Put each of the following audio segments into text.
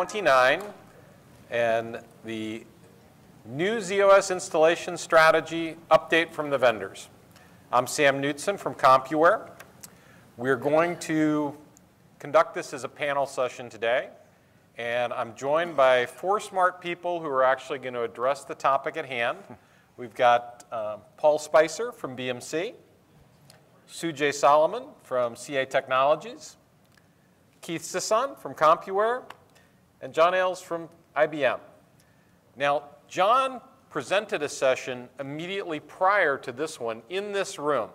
29 and the new zOS installation strategy update from the vendors. I'm Sam Knutson from Compuware. We're going to conduct this as a panel session today, and I'm joined by four smart people who are actually going to address the topic at hand. We've got Paul Spicer from BMC, Sujay Solomon from CA Technologies, Keith Sisson from Compuware, and John Eells from IBM. Now, John presented a session immediately prior to this one in this room.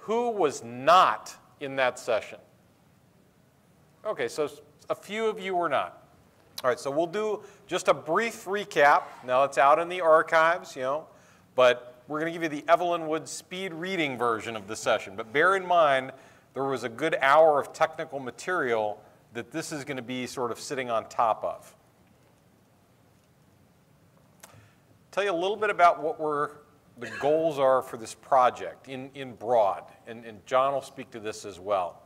Who was not in that session? Okay, so a few of you were not. All right, so we'll do just a brief recap. Now, it's out in the archives, but we're going to give you the Evelyn Wood speed reading version of the session. But bear in mind, there was a good hour of technical material that this is going to be sort of sitting on top of. Tell you a little bit about what the goals are for this project in broad, and John will speak to this as well.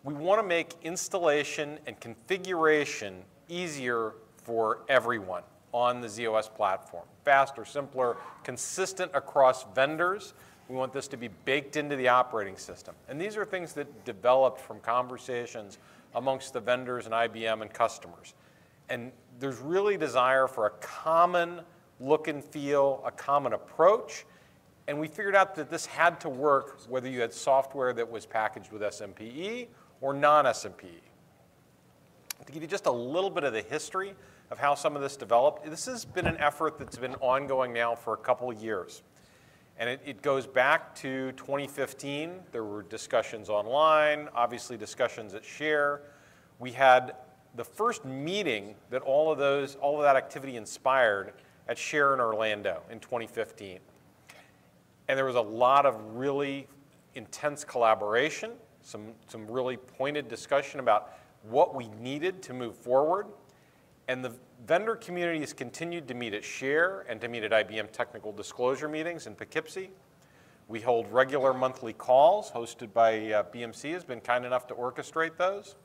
We want to make installation and configuration easier for everyone on the zOS platform. Faster, simpler, consistent across vendors. We want this to be baked into the operating system. And these are things that developed from conversations amongst the vendors and IBM and customers. And there's really desire for a common look and feel, a common approach. And we figured out that this had to work whether you had software that was packaged with SMPE or non-SMPE. To give you just a little bit of the history of how some of this developed, this has been an effort that's been ongoing now for a couple of years. And it goes back to 2015. There were discussions online, obviously discussions at Share. We had the first meeting that all of that activity inspired at Share in Orlando in 2015. And there was a lot of really intense collaboration, some really pointed discussion about what we needed to move forward. And the vendor community has continued to meet at Share and to meet at IBM technical disclosure meetings in Poughkeepsie. We hold regular monthly calls hosted by BMC, has been kind enough to orchestrate those.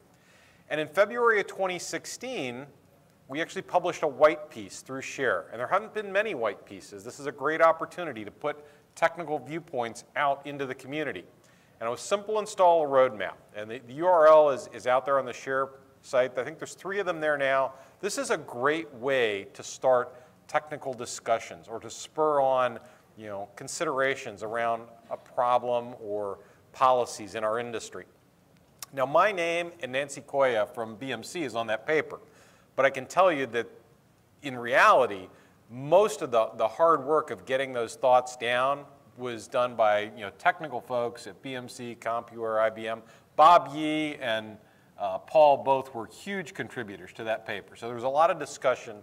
And in February of 2016, we actually published a white piece through Share. And there haven't been many white pieces. This is a great opportunity to put technical viewpoints out into the community. And it was simple install a roadmap. And the URL is out there on the Share site. I think there's 3 of them there now. This is a great way to start technical discussions or to spur on considerations around a problem or policies in our industry. Now, my name and Nancy Koya from BMC is on that paper. But I can tell you that in reality, most of the hard work of getting those thoughts down was done by technical folks at BMC, Compuware, IBM. Bob Yee and Paul both were huge contributors to that paper. So there was a lot of discussion,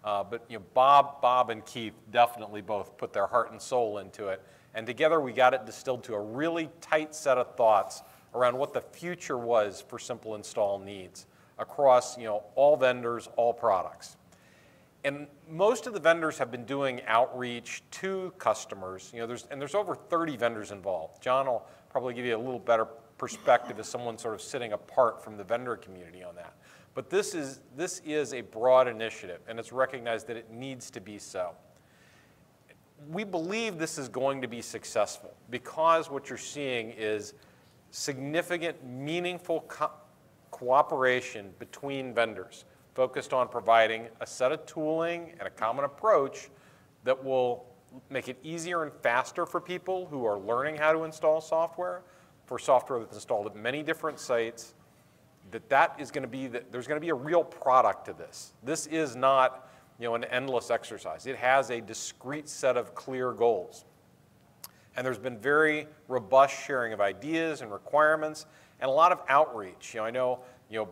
but Bob and Keith definitely both put their heart and soul into it. And together we got it distilled to a really tight set of thoughts around what the future was for simple install needs across all vendors, all products. And most of the vendors have been doing outreach to customers. There's over 30 vendors involved. John will probably give you a little better perspective as someone sort of sitting apart from the vendor community on that. But this is a broad initiative, and it's recognized that it needs to be so. We believe this is going to be successful because what you're seeing is significant, meaningful cooperation between vendors focused on providing a set of tooling and a common approach that will make it easier and faster for people who are learning how to install software, for software that's installed at many different sites, there's going to be a real product to this. This is not an endless exercise. It has a discrete set of clear goals. And there's been very robust sharing of ideas and requirements and a lot of outreach. I know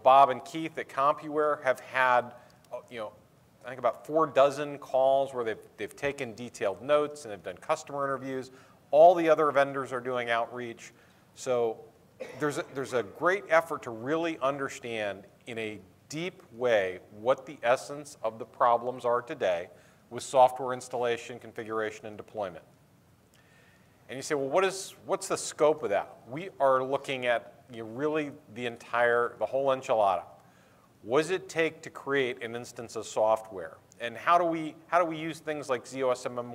Bob and Keith at Compuware have had I think about 4 dozen calls where they've taken detailed notes and they've done customer interviews. All the other vendors are doing outreach. So there's a great effort to really understand in a deep way what the essence of the problems are today with software installation, configuration, and deployment. And you say, well, what's the scope of that? We are looking at really the whole enchilada. What does it take to create an instance of software? And how do we use things like zOSMF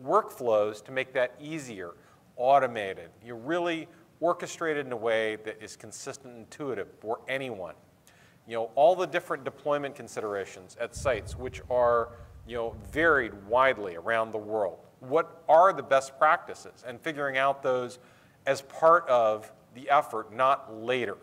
workflows to make that easier, automated, really orchestrated in a way that is consistent and intuitive for anyone? All the different deployment considerations at sites, which are varied widely around the world. What are the best practices? And figuring out those as part of the effort, not later.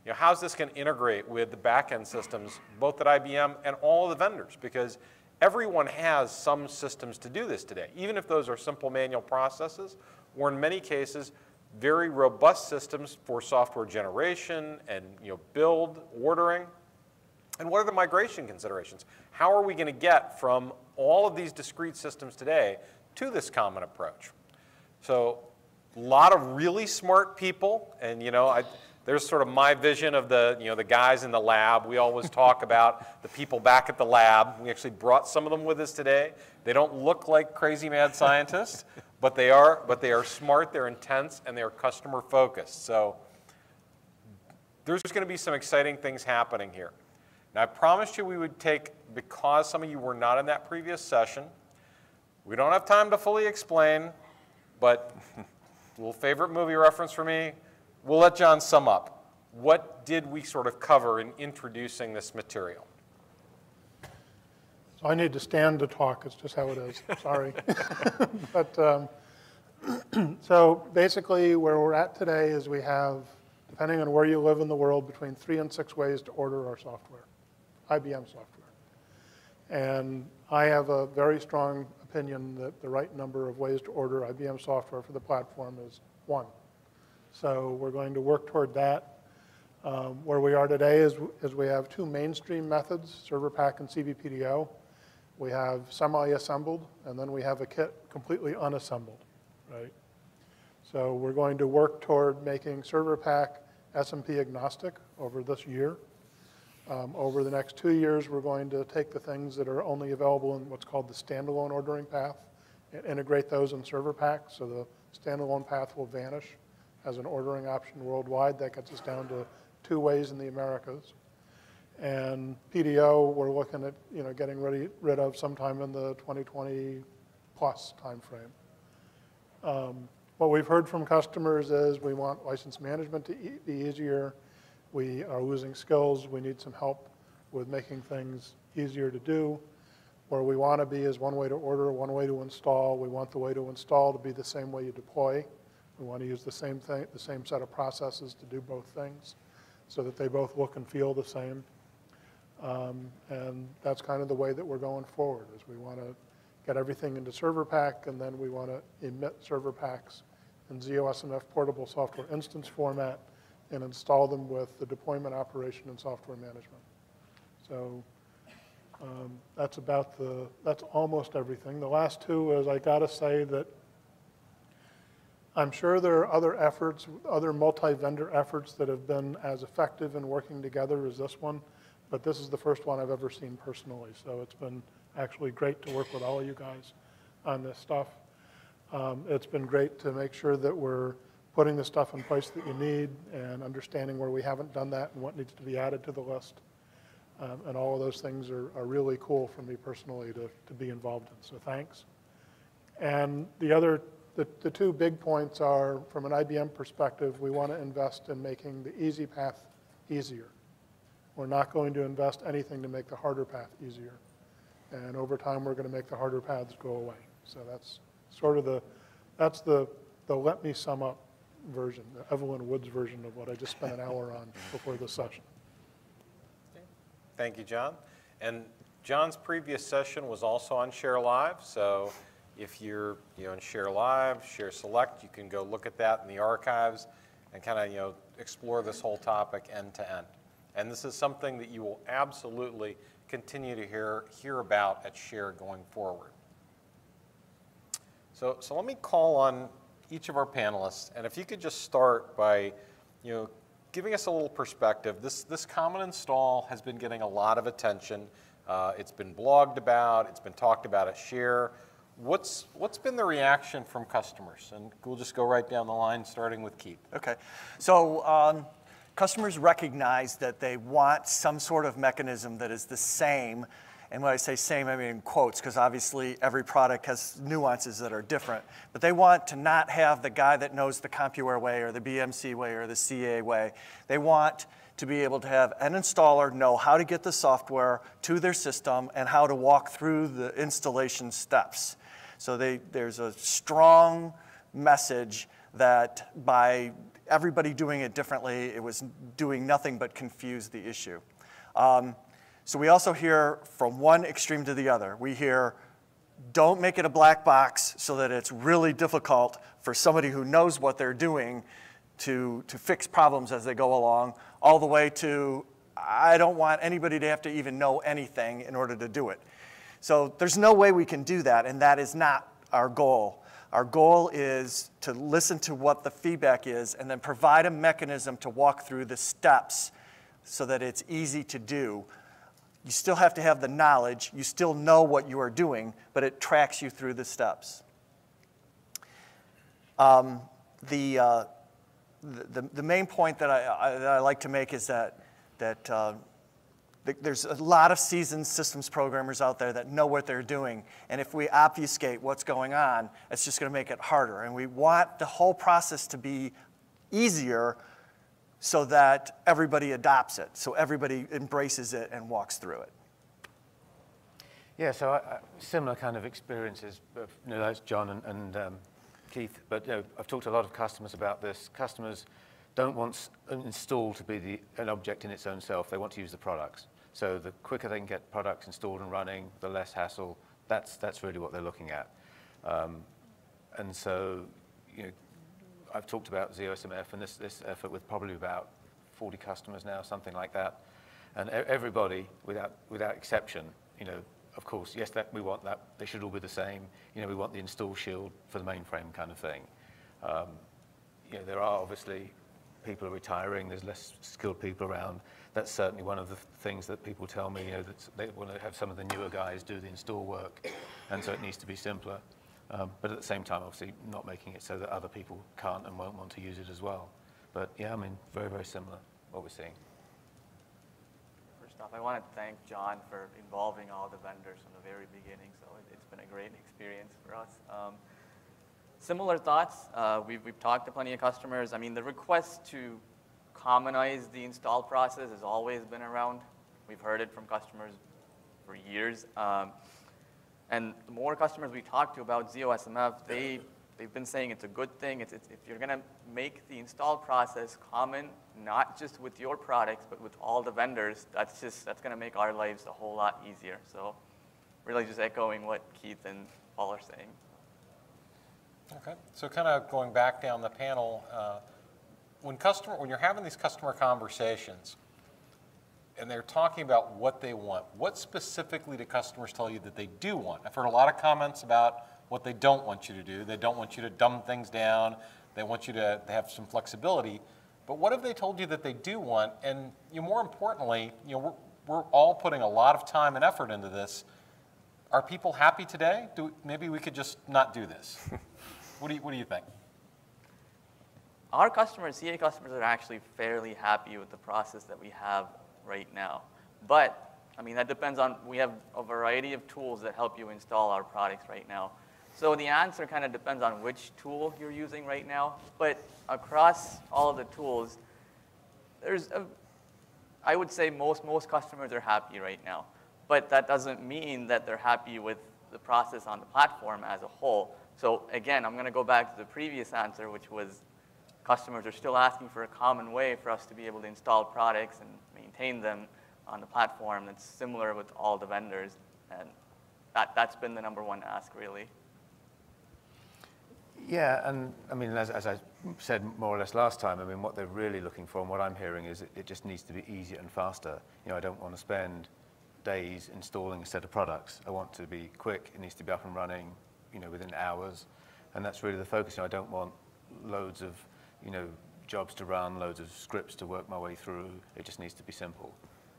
How's this going to integrate with the back-end systems, both at IBM and all of the vendors? Because everyone has some systems to do this today, even if those are simple manual processes, or in many cases, very robust systems for software generation and build, ordering. And what are the migration considerations? How are we going to get from all of these discrete systems today to this common approach? So a lot of really smart people, and there's sort of my vision of the guys in the lab. We always talk about the people back at the lab. We actually brought some of them with us today. They don't look like crazy mad scientists, but they are smart, they're intense, and they're customer focused. So there's going to be some exciting things happening here. Now, I promised you we would take, because some of you were not in that previous session, we don't have time to fully explain, but a little favorite movie reference for me, we'll let John sum up. What did we sort of cover in introducing this material? So I need to stand to talk. It's just how it is. Sorry. But so basically where we're at today is we have, depending on where you live in the world, between 3 and 6 ways to order our software, IBM software. And I have a very strong opinion that the right number of ways to order IBM software for the platform is 1. So we're going to work toward that. Where we are today is we have 2 mainstream methods, server pack and CVPDO. We have semi-assembled, and then we have a kit completely unassembled, right? So we're going to work toward making server pack SMP agnostic over this year. Over the next 2 years, we're going to take the things that are only available in what's called the standalone ordering path and integrate those in server pack, so the standalone path will vanish as an ordering option worldwide. That gets us down to 2 ways in the Americas. And PDO, we're looking at getting rid of sometime in the 2020 plus timeframe. What we've heard from customers is we want license management to be easier. We are losing skills. We need some help with making things easier to do. Where we want to be is 1 way to order, 1 way to install. We want the way to install to be the same way you deploy. We want to use the same thing, the same set of processes to do both things so that they both look and feel the same. And that's kind of the way that we're going forward, is we want to get everything into server pack, and then we want to emit server packs in zOSMF portable software instance format and install them with the deployment operation and software management. So that's almost everything. The last 2 is I got to say that I'm sure there are other efforts, other multi-vendor efforts that have been as effective in working together as this one, but this is the first one I've ever seen personally. So it's been actually great to work with all of you guys on this stuff. It's been great to make sure that we're putting the stuff in place that you need and understanding where we haven't done that and what needs to be added to the list. And all of those things are really cool for me personally to be involved in, so thanks. And the 2 big points are, from an IBM perspective, we want to invest in making the easy path easier. We're not going to invest anything to make the harder path easier. And over time, we're going to make the harder paths go away. So that's sort of the let me sum up version, the Evelyn Woods version of what I just spent an hour on before this session. Thank you, John. And John's previous session was also on Share Live. So if you're in Share Live, Share Select, you can go look at that in the archives and kind of explore this whole topic end to end. And this is something that you will absolutely continue to hear about at Share going forward. So let me call on each of our panelists, and if you could just start by giving us a little perspective. This common install has been getting a lot of attention. It's been blogged about, it's been talked about at Share. What's been the reaction from customers? And we'll just go right down the line, starting with Keith. Okay, so customers recognize that they want some sort of mechanism that is the same. And when I say same, I mean in quotes, because obviously every product has nuances that are different. But they want to not have the guy that knows the Compuware way or the BMC way or the CA way. They want to be able to have an installer know how to get the software to their system and how to walk through the installation steps. So there's a strong message that by everybody doing it differently, it was doing nothing but confuse the issue. So we also hear from one extreme to the other. We hear, don't make it a black box so that it's really difficult for somebody who knows what they're doing to fix problems as they go along, all the way to, I don't want anybody to have to even know anything in order to do it. So there's no way we can do that, and that is not our goal. Our goal is to listen to what the feedback is and then provide a mechanism to walk through the steps so that it's easy to do. You still have to have the knowledge. You still know what you are doing, but it tracks you through the steps. The main point that I like to make is that there's a lot of seasoned systems programmers out there that know what they're doing. And if we obfuscate what's going on, it's just going to make it harder. And we want the whole process to be easier so that everybody adopts it, so everybody embraces it and walks through it. Yeah, so similar kind of experiences, that's John and Keith, but I've talked to a lot of customers about this. Customers don't want an install to be an object in its own self. They want to use the products. So the quicker they can get products installed and running, the less hassle. That's really what they're looking at. And so, I've talked about zOSMF and this effort with probably about 40 customers now, something like that. And everybody, without exception, of course, yes, we want that. They should all be the same. We want the install shield for the mainframe kind of thing. There are obviously people are retiring. There's less skilled people around. That's certainly one of the things that people tell me. That they want to have some of the newer guys do the install work, and so it needs to be simpler. But at the same time, obviously, not making it so that other people can't and won't want to use it as well. But yeah, I mean, very, very similar, what we're seeing. First off, I want to thank John for involving all the vendors from the very beginning. So it's been a great experience for us. Similar thoughts. We've talked to plenty of customers. I mean, the request to commonize the install process has always been around. We've heard it from customers for years. And the more customers we talk to about zOSMF, they've been saying it's a good thing. If you're going to make the install process common, not just with your products, but with all the vendors, that's going to make our lives a whole lot easier. So really just echoing what Keith and Paul are saying. Okay, so kind of going back down the panel, when you're having these customer conversations, and they're talking about what they want, what specifically do customers tell you that they do want? I've heard a lot of comments about what they don't want you to do. They don't want you to dumb things down. They want you to have some flexibility. But what have they told you that they do want? And more importantly, we're all putting a lot of time and effort into this. Are people happy today? Maybe we could just not do this. What do you think? Our customers, CA customers, are actually fairly happy with the process that we have right now. But, I mean, that depends on, we have a variety of tools that help you install our products right now. So the answer kind of depends on which tool you're using right now. But across all of the tools, I would say most customers are happy right now. But that doesn't mean that they're happy with the process on the platform as a whole. So again, I'm going to go back to the previous answer, which was customers are still asking for a common way for us to be able to install products and maintain them on the platform that's similar with all the vendors. And that's been the #1 ask, really. Yeah, and I mean, as I said more or less last time, I mean, what they're really looking for and what I'm hearing is it just needs to be easier and faster. I don't want to spend days installing a set of products. I want to be quick. It needs to be up and running, within hours. And that's really the focus. I don't want loads of, jobs to run, loads of scripts to work my way through. It just needs to be simple.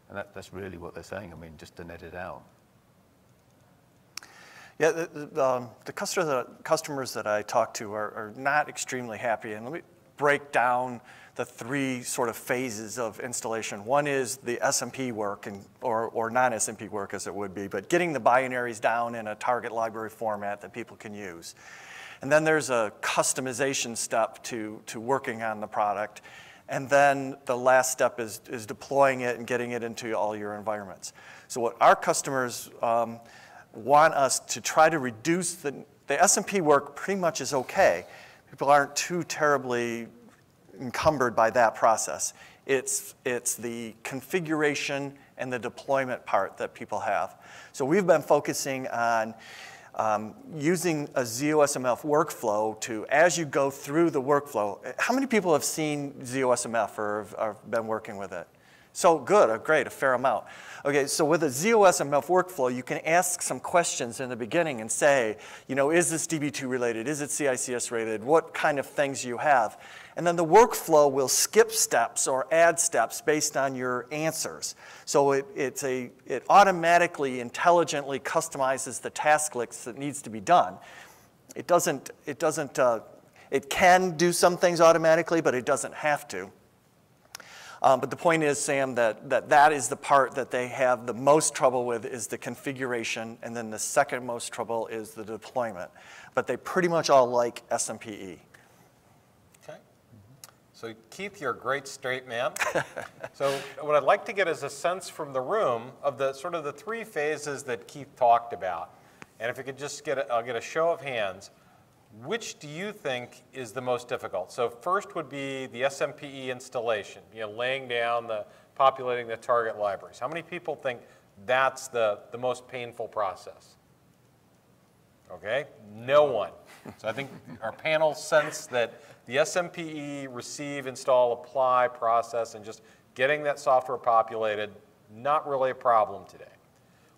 And that's really what they're saying. I mean, just to net it out. Yeah, the customers that I talk to are not extremely happy. And let me break down the three sort of phases of installation. One is the SMP work, or non-SMP work as it would be, but getting the binaries down in a target library format that people can use. And then there's a customization step to working on the product. And then the last step is deploying it and getting it into all your environments. So what our customers want us to try to reduce the SMP work pretty much is okay. People aren't too terribly encumbered by that process. It's the configuration and the deployment part that people have. So we've been focusing on using a zOSMF workflow to, as you go through the workflow, how many people have seen zOSMF or have been working with it? So good, great, a fair amount. Okay, so with a zOSMF workflow, you can ask some questions in the beginning and say, you know, is this DB2 related? Is it CICS rated? What kind of things you have? And then the workflow will skip steps or add steps based on your answers. So it automatically, intelligently customizes the task list that needs to be done. It can do some things automatically, but it doesn't have to. But the point is, Sam, that is the part that they have the most trouble with is the configuration, and then the second most trouble is the deployment. But they pretty much all like SMPE. Okay. So Keith, you're a great straight man. So what I'd like to get is a sense from the room of the sort of the three phases that Keith talked about. And if we could just I'll get a show of hands. Which do you think is the most difficult? So first would be the SMPE installation, you know, laying down, populating the target libraries. How many people think that's the most painful process? Okay, no one. So I think our panel sense that the SMPE receive, install, apply process and just getting that software populated, not really a problem today.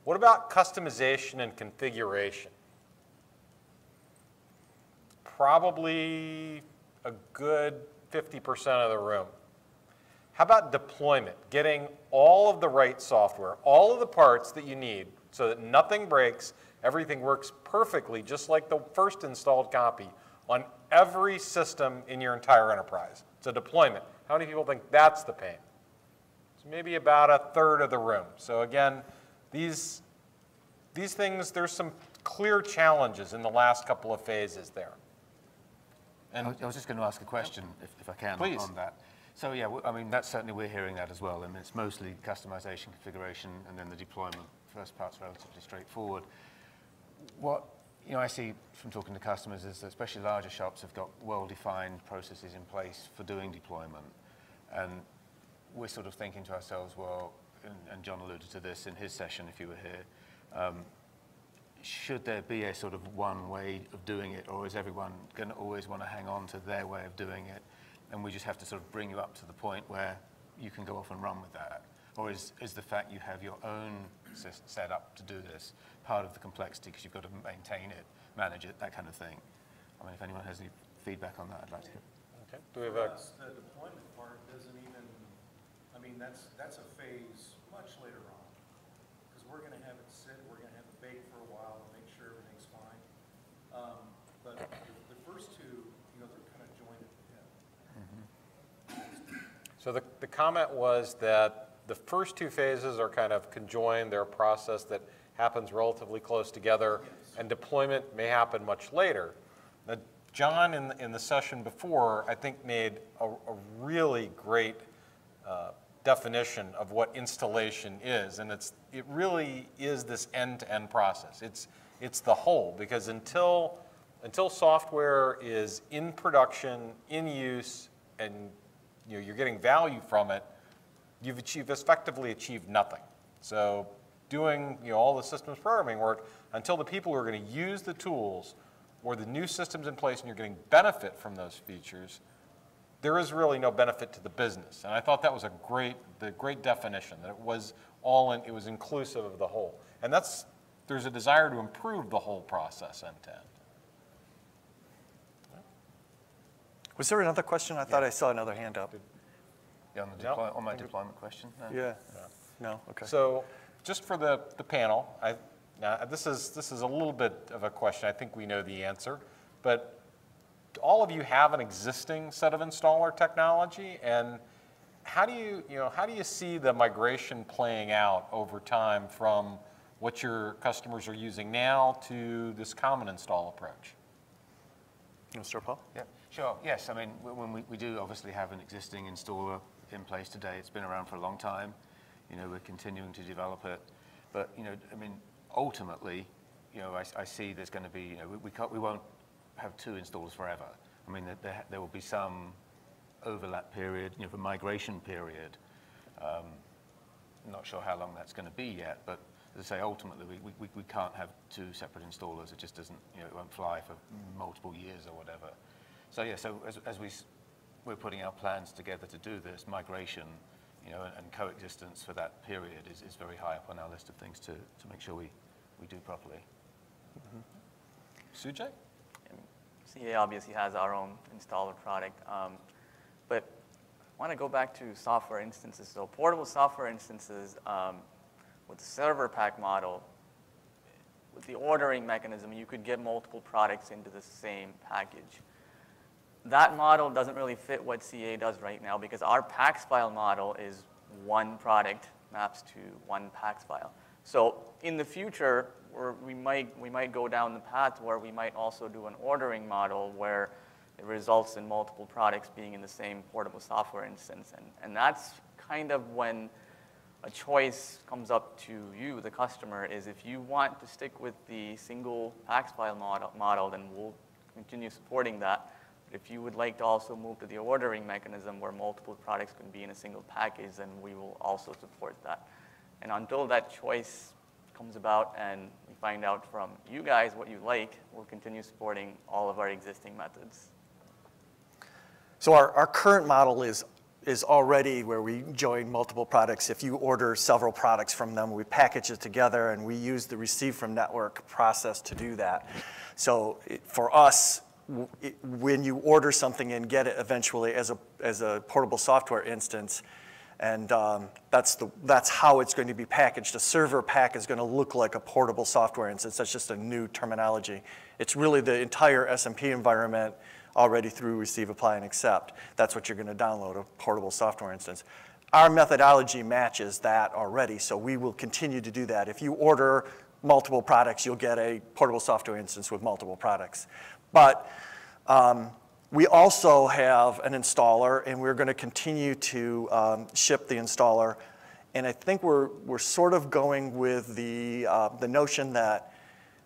What about customization and configuration? Probably a good 50% of the room. How about deployment? Getting all of the right software, all of the parts that you need so that nothing breaks, everything works perfectly, just like the first installed copy on every system in your entire enterprise. So deployment. How many people think that's the pain? It's maybe about a third of the room. So again, these things, there's some clear challenges in the last couple of phases there. And I was just going to ask a question, if I can, please. On that. So yeah, I mean, that's certainly, we're hearing that as well. I mean, it's mostly customization, configuration, and then the deployment. First part's relatively straightforward. What I see from talking to customers is that especially larger shops have got well-defined processes in place for doing deployment. And we're sort of thinking to ourselves, well, and John alluded to this in his session if you were here, should there be a sort of one way of doing it, or is everyone going to always want to hang on to their way of doing it, and we just have to sort of bring you up to the point where you can go off and run with that? Or is the fact you have your own set up to do this part of the complexity because you've got to maintain it, manage it, that kind of thing? I mean, if anyone has any feedback on that, I'd like to hear. Okay. Do we have the deployment part doesn't even, I mean, that's a phase much later on. Because we're going to have it sit, we're going to have it bake for a while and make sure everything's fine. But the first two, they're kind of joined at the hip. So the comment was that the first two phases are kind of conjoined. They're a process that happens relatively close together, yes. And deployment may happen much later. Now, John, in the session before, I think made a really great definition of what installation is, and it really is this end-to-end process. It's the whole, because until software is in production, in use, and you're getting value from it, you've effectively achieved nothing. So doing all the systems programming work until the people who are going to use the tools or the new systems in place and you're getting benefit from those features, there is really no benefit to the business. And I thought that was the great definition, that it was it was inclusive of the whole. And there's a desire to improve the whole process end to end. Was there another question? I thought I saw another hand up. Yeah, on my deployment question? No? Yeah. No, okay. So just for the panel, this is a little bit of a question. I think we know the answer. But all of you have an existing set of installer technology, and how do you see the migration playing out over time from what your customers are using now to this common install approach? You want to start, Paul? Yeah, sure. Yes, I mean, when we do obviously have an existing installer in place today. It's been around for a long time. You know, we're continuing to develop it. But, you know, I mean, ultimately, you know, I see there's going to be, you know, we won't have two installers forever. I mean, there will be some overlap period, you know, the migration period. I'm not sure how long that's going to be yet, but as I say, ultimately, we can't have two separate installers. It just doesn't, you know, it won't fly for multiple years or whatever. So yeah, so as we're putting our plans together to do this migration, you know, and coexistence for that period is very high up on our list of things to make sure we do properly. Sujay? CA obviously has our own installer product, but I want to go back to software instances. So portable software instances with the server pack model, with the ordering mechanism, you could get multiple products into the same package. That model doesn't really fit what CA does right now because our PAX file model is one product maps to one PAX file. So in the future, we might go down the path where we might also do an ordering model where it results in multiple products being in the same portable software instance. And that's kind of when a choice comes up to you, the customer, is if you want to stick with the single PAX file model, then we'll continue supporting that. But if you would like to also move to the ordering mechanism where multiple products can be in a single package, then we will also support that. And until that choice comes about and we find out from you guys what you like, we'll continue supporting all of our existing methods. So our current model is already where we join multiple products. If you order several products from them, we package it together and we use the receive from network process to do that. So for us, when you order something and get it eventually as a portable software instance, and that's how it's going to be packaged. A server pack is going to look like a portable software instance. That's just a new terminology. It's really the entire SMP environment already through receive, apply, and accept. That's what you're going to download, a portable software instance. Our methodology matches that already, so we will continue to do that. If you order multiple products, you'll get a portable software instance with multiple products. But we also have an installer, and we're going to continue to ship the installer. And I think we're sort of going with the notion that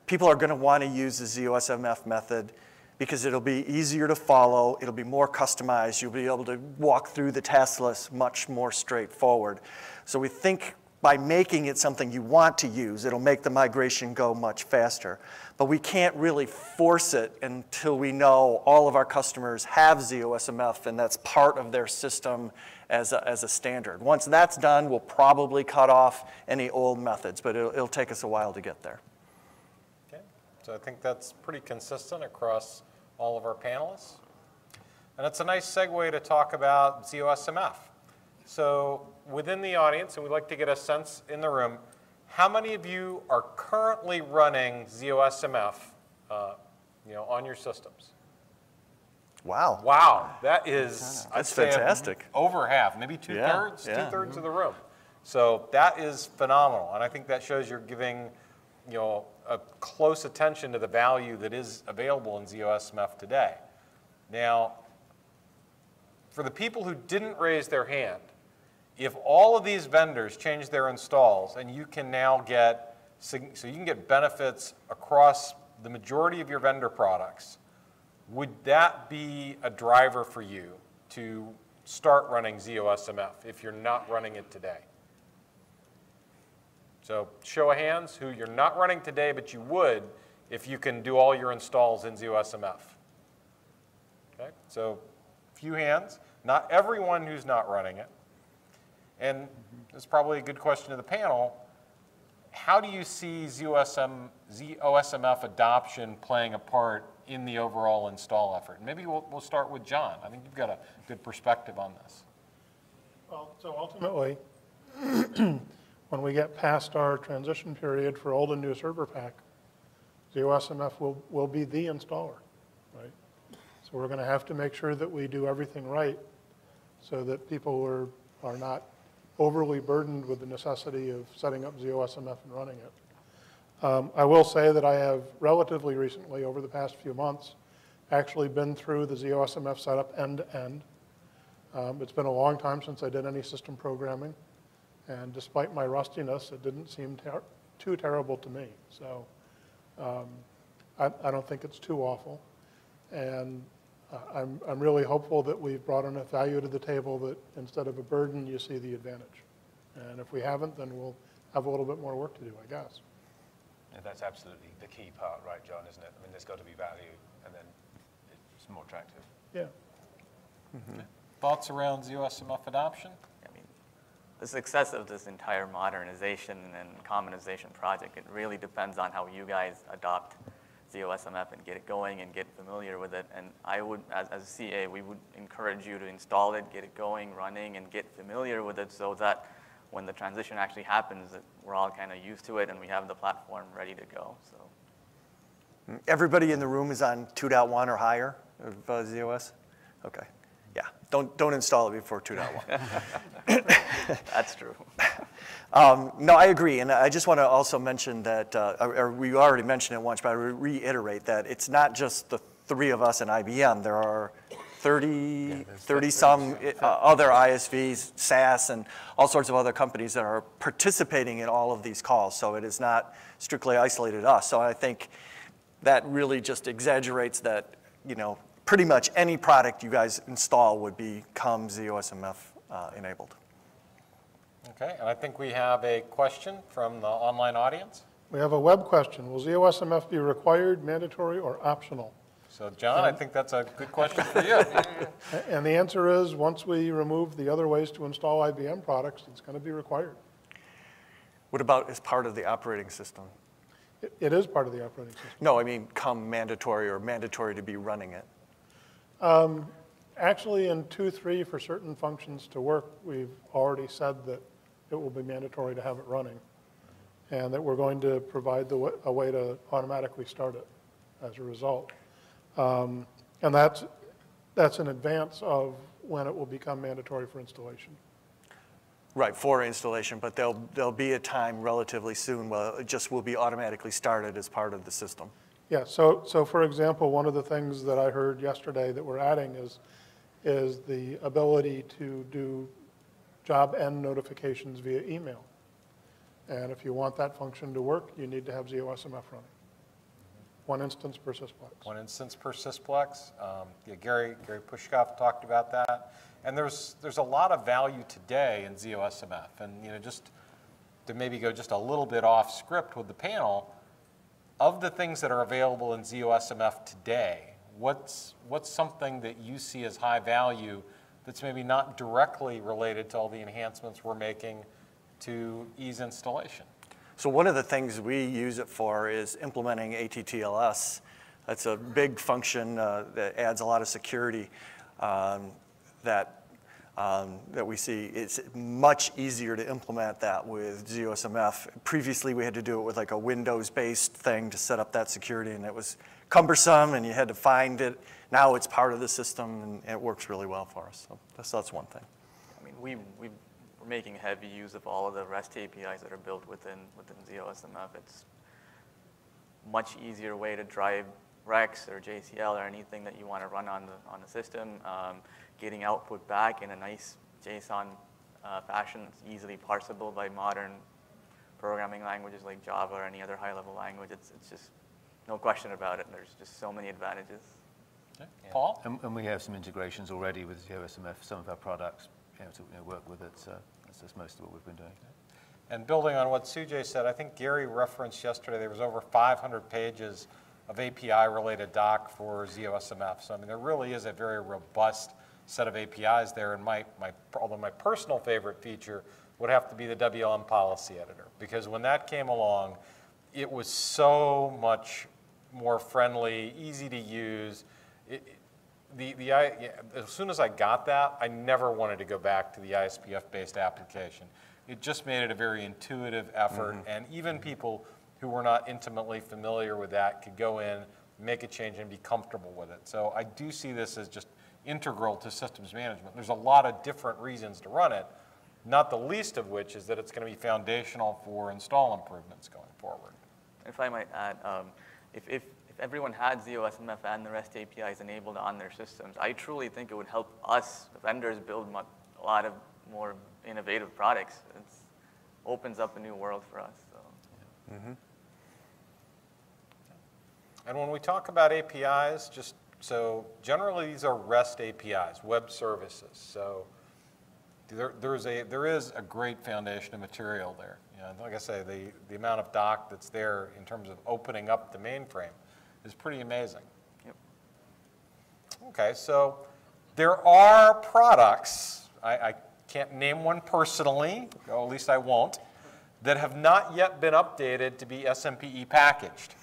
people are going to want to use the zOSMF method because it'll be easier to follow, it'll be more customized, you'll be able to walk through the task list much more straightforward. So we think by making it something you want to use, it'll make the migration go much faster. But we can't really force it until we know all of our customers have zOSMF and that's part of their system as a standard. Once that's done, we'll probably cut off any old methods, but it'll take us a while to get there. Okay, so I think that's pretty consistent across all of our panelists. And it's a nice segue to talk about zOSMF. So within the audience, and we'd like to get a sense in the room, how many of you are currently running zOSMF on your systems? Wow. Wow, that's fantastic. Over half, maybe two-thirds, Yeah. two-thirds of the room. So that is phenomenal, and I think that shows you're giving a close attention to the value that is available in zOSMF today. Now, for the people who didn't raise their hand, if all of these vendors change their installs and you can now get, so you can get benefits across the majority of your vendor products, would that be a driver for you to start running zOSMF if you're not running it today? So show of hands who you're not running today, but you would if you can do all your installs in zOSMF. Okay, so few hands. Not everyone who's not running it. And this is probably a good question to the panel. How do you see zOSMF adoption playing a part in the overall install effort? And maybe we'll start with John. I think you've got a good perspective on this. Well, so ultimately, when we get past our transition period for old and new server pack, zOSMF will be the installer, right? So we're going to have to make sure that we do everything right so that people are not overly burdened with the necessity of setting up zOSMF and running it. I will say that I have relatively recently, over the past few months, actually been through the zOSMF setup end to end. It's been a long time since I did any system programming, and despite my rustiness, it didn't seem too terrible to me. So I don't think it's too awful. And I'm really hopeful that we've brought enough value to the table that instead of a burden, you see the advantage. And if we haven't, then we'll have a little bit more work to do, I guess. And that's absolutely the key part, right, John, isn't it? I mean, there's got to be value, and then it's more attractive. Yeah. Okay. Thoughts around zOSMF adoption? I mean, the success of this entire modernization and commonization project, it really depends on how you guys adopt zOSMF and get it going and get familiar with it. And I would, as a CA, we would encourage you to install it, get it going, running, and get familiar with it so that when the transition actually happens, that we're all kind of used to it and we have the platform ready to go. So, Everybody in the room is on 2.1 or higher of ZOS? Okay. Yeah, don't install it before 2.1. that's true. No, I agree, and I just want to also mention that, or we already mentioned it once, but I reiterate that it's not just the three of us in IBM. There are 30-some other ISVs, SaaS, and all sorts of other companies that are participating in all of these calls, so it is not strictly isolated to us. So I think that really just exaggerates that, pretty much any product you guys install would become zOSMF enabled. Okay, and I think we have a question from the online audience. We have a web question. Will zOSMF be required, mandatory, or optional? So John, I think that's a good question for you. And the answer is, once we remove the other ways to install IBM products, it's going to be required. What about as part of the operating system? It is part of the operating system. No, I mean come mandatory or mandatory to be running it. Actually, in 2.3, for certain functions to work, we've already said that it will be mandatory to have it running, and that we're going to provide a way to automatically start it as a result. And that's in advance of when it will become mandatory for installation. Right, for installation, but there'll be a time relatively soon where it just will be automatically started as part of the system. Yeah, so for example, one of the things that I heard yesterday that we're adding is the ability to do job end notifications via email. And if you want that function to work, you need to have zOSMF running. One instance per sysplex. One instance per sysplex. Yeah, Gary Pushkoff talked about that. And there's a lot of value today in zOSMF. And just to maybe go just a little bit off script with the panel, of the things that are available in zOSMF today, what's something that you see as high value that's maybe not directly related to all the enhancements we're making to ease installation? So one of the things we use it for is implementing ATTLS. That's a big function that adds a lot of security that we see. It's much easier to implement that with zOSMF. Previously, we had to do it with like a Windows-based thing to set up that security, and it was cumbersome, and you had to find it. Now it's part of the system, and it works really well for us. So that's one thing. I mean, we're making heavy use of all of the REST APIs that are built within zOSMF. It's a much easier way to drive Rex or JCL or anything that you want to run on the system. Getting output back in a nice JSON fashion that's easily parsable by modern programming languages like Java or any other high-level language. It's just no question about it. There's just so many advantages. Okay. Paul? And we have some integrations already with zOSMF, some of our products, to work with it. So that's most of what we've been doing. And building on what Sujay said, I think Gary referenced yesterday there was over 500 pages of API-related doc for zOSMF. So I mean, there really is a very robust set of APIs there, and although my personal favorite feature would have to be the WLM policy editor, because when that came along, it was so much more friendly, easy to use. As soon as I got that, I never wanted to go back to the ISPF-based application. It just made it a very intuitive effort, and even people who were not intimately familiar with that could go in, make a change and be comfortable with it. So I do see this as just integral to systems management. There's a lot of different reasons to run it, not the least of which is that it's going to be foundational for install improvements going forward. If I might add, if everyone had zOSMF and the REST APIs enabled on their systems, I truly think it would help us, the vendors, build a lot of more innovative products. It opens up a new world for us. So. Mm-hmm. And when we talk about APIs, just so generally these are REST APIs, web services. So there is a great foundation of material there. You know, like I say, the amount of doc that's there in terms of opening up the mainframe is pretty amazing. Yep. Okay, so there are products, I can't name one personally, or at least I won't, that have not yet been updated to be SMPE packaged.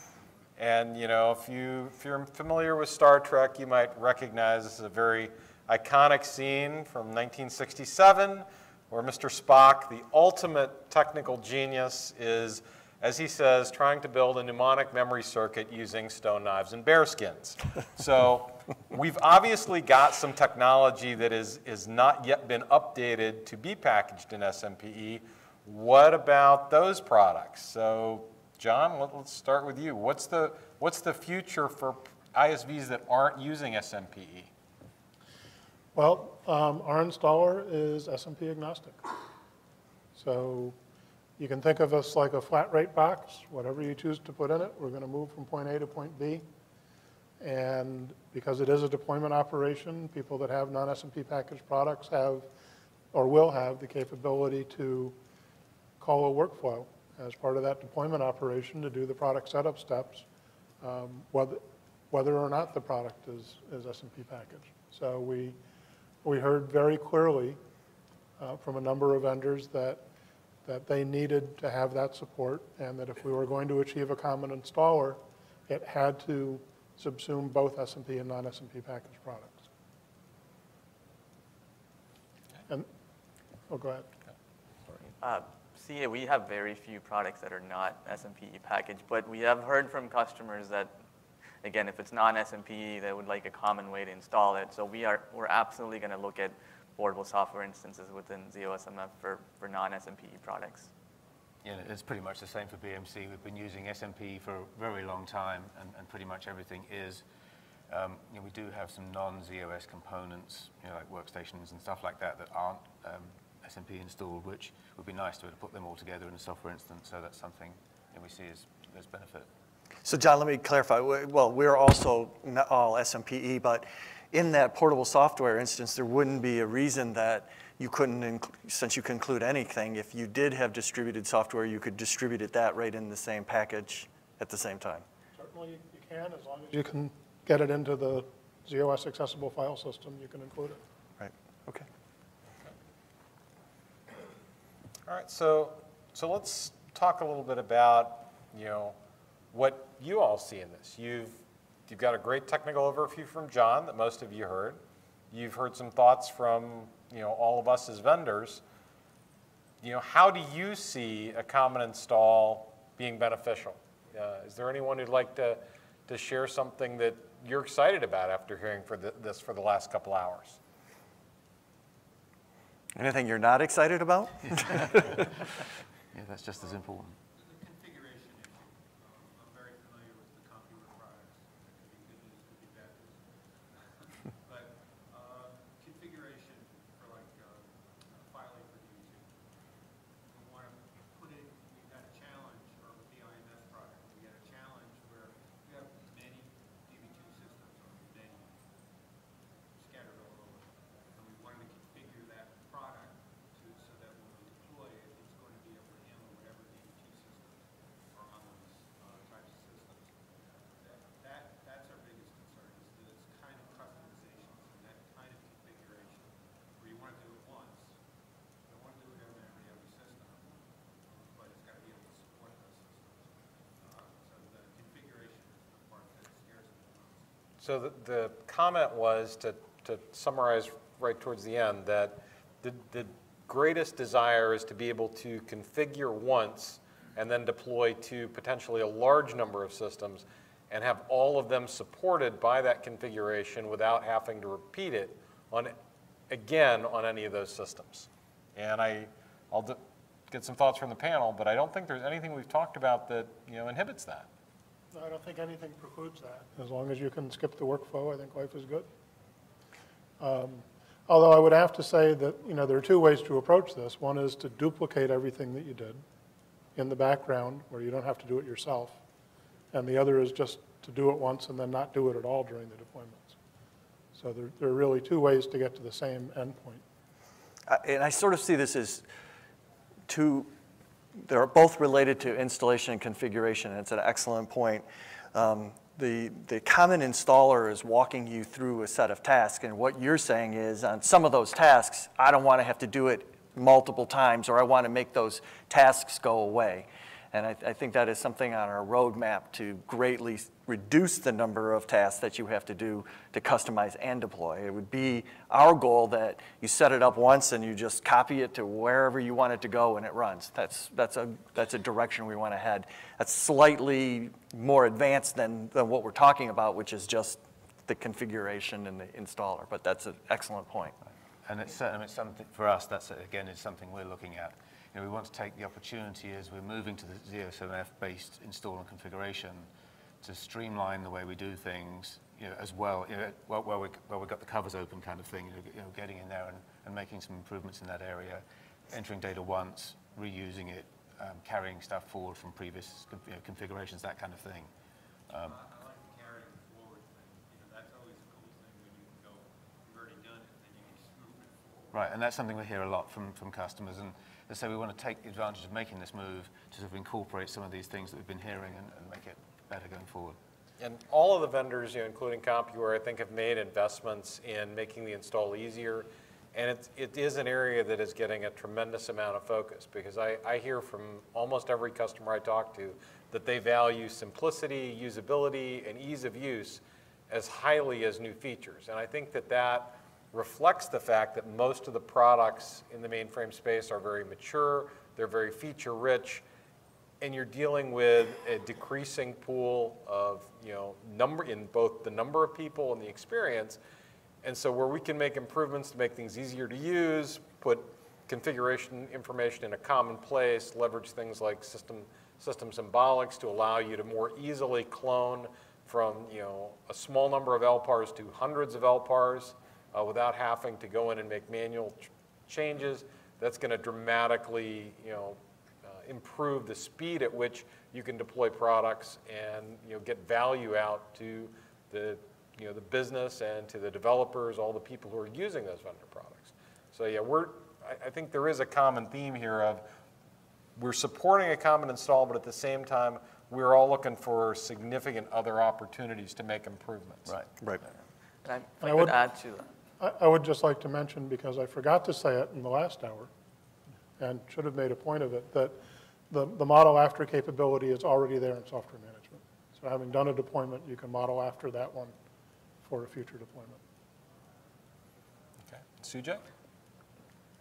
And you know, if you're familiar with Star Trek, you might recognize this is a very iconic scene from 1967 where Mr. Spock, the ultimate technical genius, is, as he says, trying to build a mnemonic memory circuit using stone knives and bear skins. So we've obviously got some technology that is not yet been updated to be packaged in SMPE. What about those products? So John, let's start with you. What's the future for ISVs that aren't using SMPE? Well, our installer is SMP agnostic. So you can think of us like a flat rate box. Whatever you choose to put in it, we're going to move from point A to point B. And because it is a deployment operation, people that have non-SMP packaged products have or will have the capability to call a workflow as part of that deployment operation to do the product setup steps, whether or not the product is SMP packaged. So we heard very clearly from a number of vendors that they needed to have that support, and that if we were going to achieve a common installer, it had to subsume both SMP and non-SMP packaged products. And, oh, go ahead. See, we have very few products that are not SMPE packaged, but we have heard from customers that, again, if it's non-SMPE, they would like a common way to install it. So we're absolutely going to look at portable software instances within zOSMF for non-SMPE products. Yeah, it's pretty much the same for BMC. We've been using SMP for a very long time, and pretty much everything is. You know, we do have some non-ZOS components, you know, like workstations and stuff like that aren't SMP installed, which would be nice to be able to put them all together in a software instance. So that's something that we see as benefit. So John, let me clarify. Well, we're also not all SMPE, but in that portable software instance, there wouldn't be a reason that you couldn't, since you can include anything, if you did have distributed software, you could distribute it that right in the same package at the same time. Certainly you can, as long as you can get it into the ZOS accessible file system, you can include it. Right, okay. All right, so let's talk a little bit about, you know, what you all see in this. You've got a great technical overview from John that most of you heard. You've heard some thoughts from, you know, all of us as vendors. You know, how do you see a common install being beneficial? Is there anyone who'd like to share something that you're excited about after hearing this for the last couple hours? Anything you're not excited about? Yeah, that's just as important. The configuration issue. I'm very familiar with the Compuware products. It could be good news, could be bad news. But configuration for like filing for DB2. We want to put it, we've had a challenge, or with the IMS product, we had a challenge where we have many DB2 systems, or many scattered all over. And we wanted to configure that product so that when we deploy it, it's going to be able to handle whatever DB2 systems are on those types of systems. That's our biggest concern, is this kind of customizations and that kind of configuration where you want to do it once. You don't want to do it on every other system, but it's got to be able to support those systems. So the configuration is the part that scares me the most. So the comment was, to summarize right towards the end, that the greatest desire is to be able to configure once and then deploy to potentially a large number of systems and have all of them supported by that configuration without having to repeat it again on any of those systems. And I'll get some thoughts from the panel, but I don't think there's anything we've talked about that inhibits that. No, I don't think anything precludes that. As long as you can skip the workflow, I think life is good. Although I would have to say that there are two ways to approach this. One is to duplicate everything that you did in the background where you don't have to do it yourself. And the other is just to do it once and then not do it at all during the deployments. So there are really two ways to get to the same endpoint. And I sort of see this as they're both related to installation and configuration, and it's an excellent point. The common installer is walking you through a set of tasks, and what you're saying is on some of those tasks, I don't want to have to do it multiple times, or I want to make those tasks go away. And I think that is something on our roadmap to greatly reduce the number of tasks that you have to do to customize and deploy. It would be our goal that you set it up once and you just copy it to wherever you want it to go and it runs. That's a direction we want to head. That's slightly more advanced than what we're talking about, which is just the configuration and the installer. But that's an excellent point. And it's something for us. That's again is something we're looking at. We want to take the opportunity as we're moving to the zOSMF-based install and configuration to streamline the way we do things, as well. Where we've got the covers open, kind of thing. Getting in there and making some improvements in that area, entering data once, reusing it, carrying stuff forward from previous configurations, that kind of thing. I like the carrying forward thing. That's always a cool thing when you can go, you've already done it, then you can just move it forward. Right, and that's something we hear a lot from customers. And so we want to take advantage of making this move to sort of incorporate some of these things that we've been hearing and make it better going forward. And all of the vendors, including Compuware, I think have made investments in making the install easier. And it is an area that is getting a tremendous amount of focus because I hear from almost every customer I talk to that they value simplicity, usability, and ease of use as highly as new features. And I think that reflects the fact that most of the products in the mainframe space are very mature, they're very feature-rich, and you're dealing with a decreasing pool of number in both the number of people and the experience. And so where we can make improvements to make things easier to use, put configuration information in a common place, leverage things like system symbolics to allow you to more easily clone from a small number of LPARs to hundreds of LPARs without having to go in and make manual changes. That's going to dramatically improve the speed at which you can deploy products and get value out to the business and to the developers, all the people who are using those vendor products. So yeah, I think there is a common theme here of we're supporting a common install, but at the same time we're all looking for significant other opportunities to make improvements. Right. And I would add to that. I would just like to mention, because I forgot to say it in the last hour, and should have made a point of it, that the model after capability is already there in software management. So having done a deployment, you can model after that one for a future deployment. Okay. Sujay?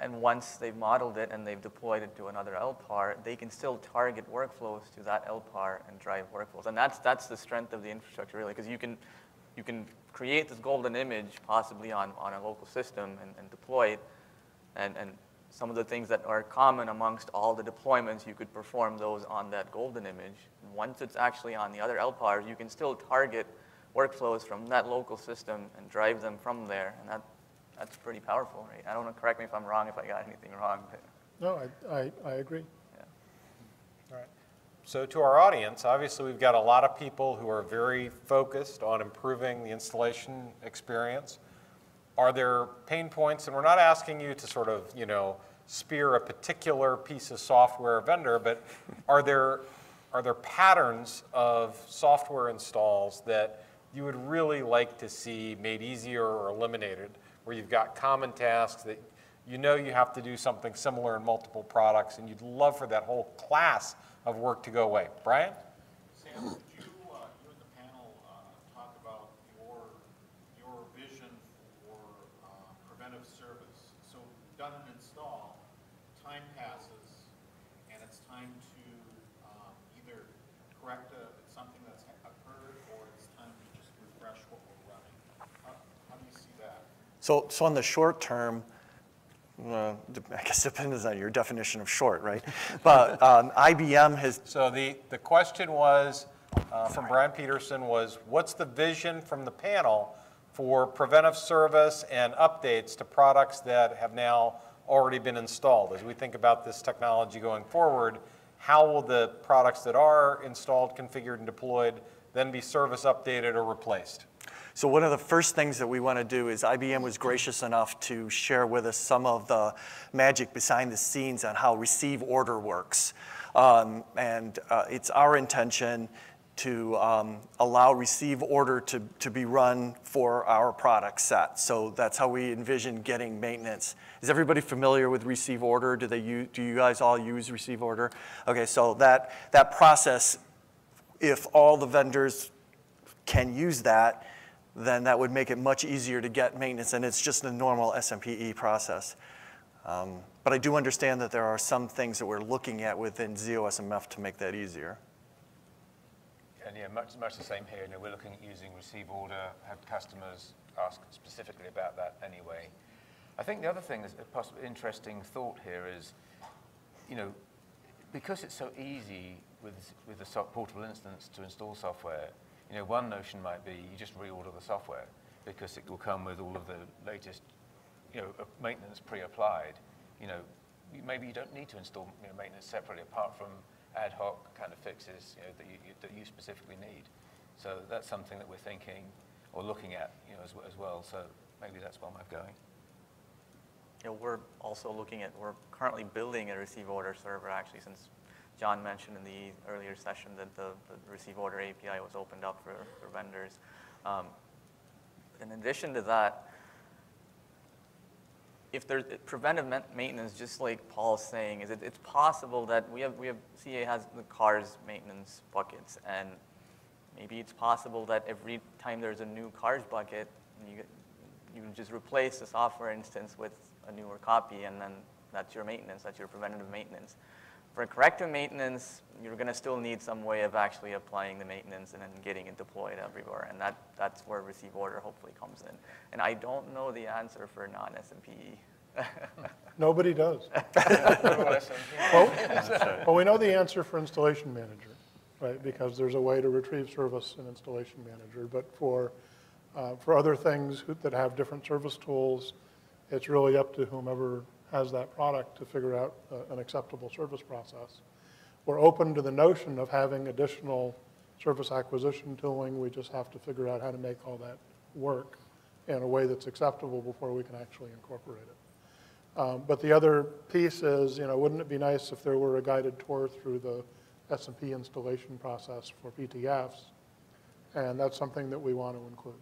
And once they've modeled it and they've deployed it to another LPAR, they can still target workflows to that LPAR and drive workflows. And that's the strength of the infrastructure, really, because you can create this golden image possibly on a local system and deploy it. And some of the things that are common amongst all the deployments, you could perform those on that golden image. And once it's actually on the other LPARs, you can still target workflows from that local system and drive them from there. And that's pretty powerful, right? I don't know, correct me if I'm wrong, if I got anything wrong. But. No, I agree. Yeah. All right. So to our audience, obviously we've got a lot of people who are very focused on improving the installation experience. Are there pain points? And we're not asking you to sort of, spear a particular piece of software vendor, but are there patterns of software installs that you would really like to see made easier or eliminated, where you've got common tasks that you have to do something similar in multiple products, and you'd love for that whole class of work to go away? Brian? Sam, could you and the panel talk about your vision for preventive service? So we've done an install, time passes, and it's time to either correct something that's occurred or So in the short term, I guess it depends on your definition of short, right? But IBM has. So the question was, from Brian Peterson was, what's the vision from the panel for preventive service and updates to products that have now already been installed? As we think about this technology going forward, how will the products that are installed, configured, and deployed then be service updated or replaced? So one of the first things that we want to do is IBM was gracious enough to share with us some of the magic behind the scenes on how receive order works. It's our intention to allow receive order to be run for our product set. So that's how we envision getting maintenance. Is everybody familiar with receive order? Do you guys all use receive order? Okay, so that process, if all the vendors can use that, then that would make it much easier to get maintenance, and it's just a normal SMPE process. But I do understand that there are some things that we're looking at within zOSMF to make that easier. And yeah, much the same here. You know, we're looking at using receive order, had customers ask specifically about that anyway. I think the other thing that's a possible interesting thought here is, you know, because it's so easy with the portable instance to install software, you know, one notion might be you just reorder the software because it will come with all of the latest, you know, maintenance pre-applied. You know, maybe you don't need to install, you know, maintenance separately apart from ad hoc kind of fixes, you know, that you specifically need. So that's something that we're thinking or looking at, you know, as well. So maybe that's one way of going. You know, we're also we're currently building a receive order server actually, since John mentioned in the earlier session that the receive order API was opened up for vendors. In addition to that, if there's preventive maintenance, just like Paul's saying, is it's possible that we have CA has the cars maintenance buckets, and maybe it's possible that every time there's a new cars bucket, you just replace the software instance with a newer copy, and then that's your maintenance, that's your preventative maintenance. For corrective maintenance, you're going to still need some way of actually applying the maintenance and then getting it deployed everywhere, and that's where receive order hopefully comes in. And I don't know the answer for non-SMPE. Nobody does. Well, we know the answer for installation manager, right? Because there's a way to retrieve service in installation manager. But for other things that have different service tools, it's really up to whomever has that product to figure out an acceptable service process. We're open to the notion of having additional service acquisition tooling. We just have to figure out how to make all that work in a way that's acceptable before we can actually incorporate it. But the other piece is, you know, wouldn't it be nice if there were a guided tour through the S&P installation process for PTFs? And that's something that we want to include.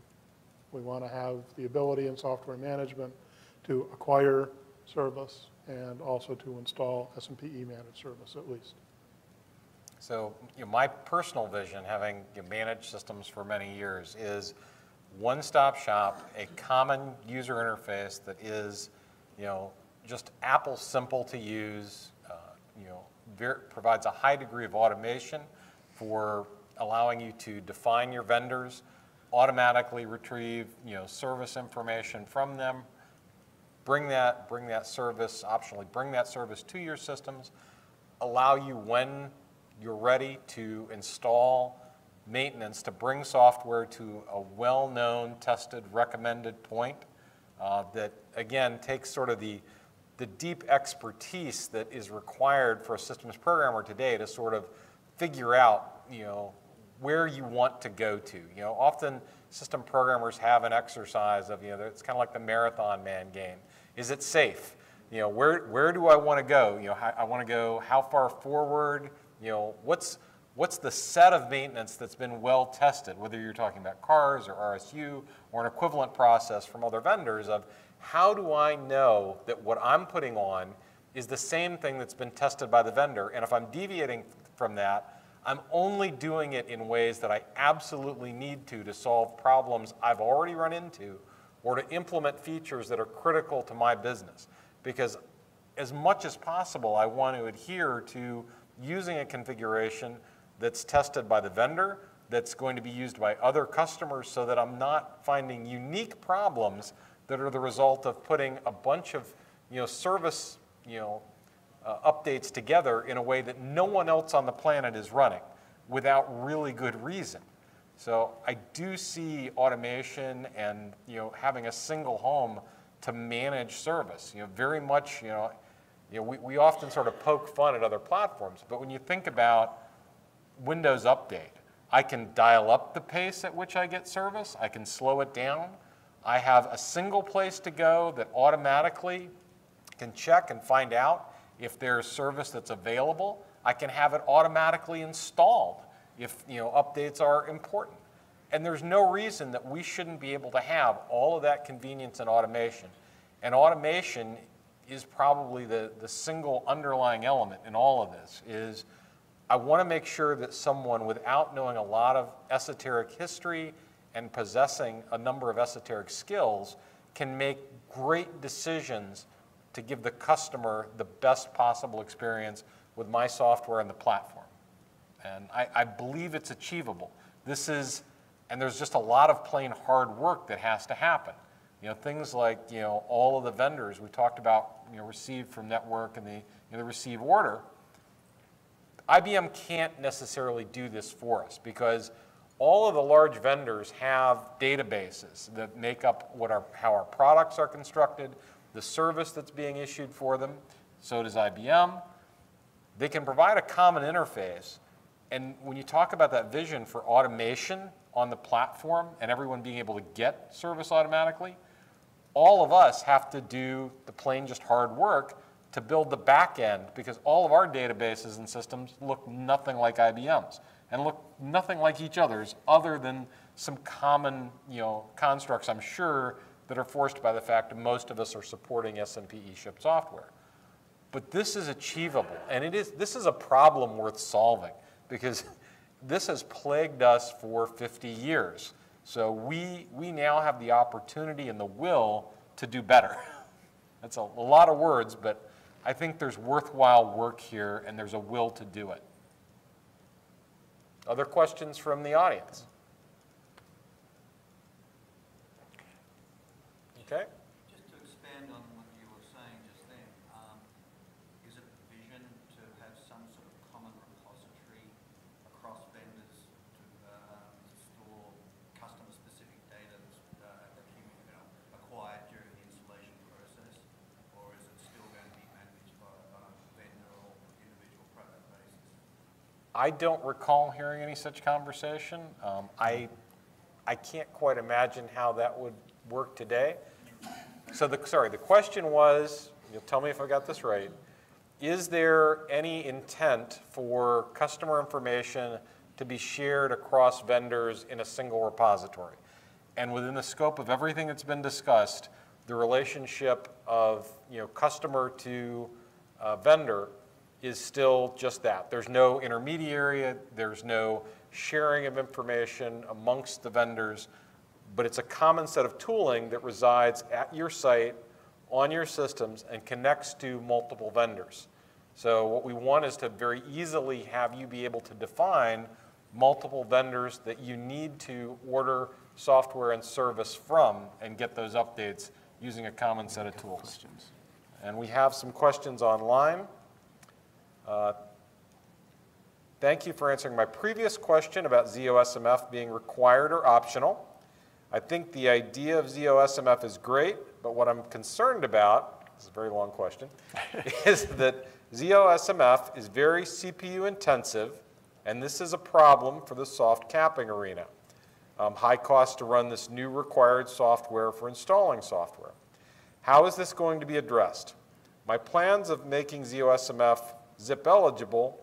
We want to have the ability in software management to acquire service and also to install SMPE managed service at least. So, you know, my personal vision, having, you know, managed systems for many years, is one-stop shop, a common user interface that is, you know, just Apple simple to use, you know, provides a high degree of automation for allowing you to define your vendors, automatically retrieve, you know, service information from them, bring that service, optionally bring that service to your systems, allow you when you're ready to install maintenance to bring software to a well-known, tested, recommended point that, again, takes sort of the deep expertise that is required for a systems programmer today to sort of figure out, you know, where you want to go to. You know, often system programmers have an exercise of, you know, it's kind of like the marathon man game. Is it safe? You know, where do I want to go? You know, I want to go how far forward? You know, what's the set of maintenance that's been well tested, whether you're talking about cars or RSU or an equivalent process from other vendors of how do I know that what I'm putting on is the same thing that's been tested by the vendor, and if I'm deviating from that, I'm only doing it in ways that I absolutely need to solve problems I've already run into or to implement features that are critical to my business. Because as much as possible, I want to adhere to using a configuration that's tested by the vendor, that's going to be used by other customers so that I'm not finding unique problems that are the result of putting a bunch of service updates together in a way that no one else on the planet is running without really good reason. So I do see automation and having a single home to manage service. Very much. We often sort of poke fun at other platforms, but when you think about Windows Update, I can dial up the pace at which I get service. I can slow it down. I have a single place to go that automatically can check and find out if there's service that's available. I can have it automatically installed if updates are important. And there's no reason that we shouldn't be able to have all of that convenience and automation. And automation is probably the single underlying element in all of this is I want to make sure that someone without knowing a lot of esoteric history and possessing a number of esoteric skills can make great decisions to give the customer the best possible experience with my software and the platform. And I believe it's achievable. And there's just a lot of plain hard work that has to happen. Things like all of the vendors we talked about, received from network and the receive order. IBM can't necessarily do this for us because all of the large vendors have databases that make up how our products are constructed, the service that's being issued for them. So does IBM. They can provide a common interface. And when you talk about that vision for automation on the platform and everyone being able to get service automatically, all of us have to do the plain just hard work to build the back end because all of our databases and systems look nothing like IBM's and look nothing like each other's other than some common constructs, I'm sure, that are forced by the fact that most of us are supporting SMP eShip software. But this is achievable, and this is a problem worth solving because this has plagued us for 50 years. So we now have the opportunity and the will to do better. That's a lot of words, but I think there's worthwhile work here, and there's a will to do it. Other questions from the audience? Okay. Just to expand on what you were saying just then, is it a vision to have some sort of common repository across vendors to store customer-specific data that you acquired during the installation process, or is it still going to be managed by a vendor or individual product basis? I don't recall hearing any such conversation. I can't quite imagine how that would work today. So the question was, you'll tell me if I got this right, is there any intent for customer information to be shared across vendors in a single repository? And within the scope of everything that's been discussed, the relationship of customer to vendor is still just that. There's no intermediary, there's no sharing of information amongst the vendors, but it's a common set of tooling that resides at your site, on your systems, and connects to multiple vendors. So what we want is to very easily have you be able to define multiple vendors that you need to order software and service from and get those updates using a common set of tools. And we have some questions online. Thank you for answering my previous question about zOSMF being required or optional. I think the idea of zOSMF is great, but what I'm concerned about, this is a very long question, is that zOSMF is very CPU intensive, and this is a problem for the soft capping arena. High cost to run this new required software for installing software. How is this going to be addressed? My plans of making zOSMF zip eligible,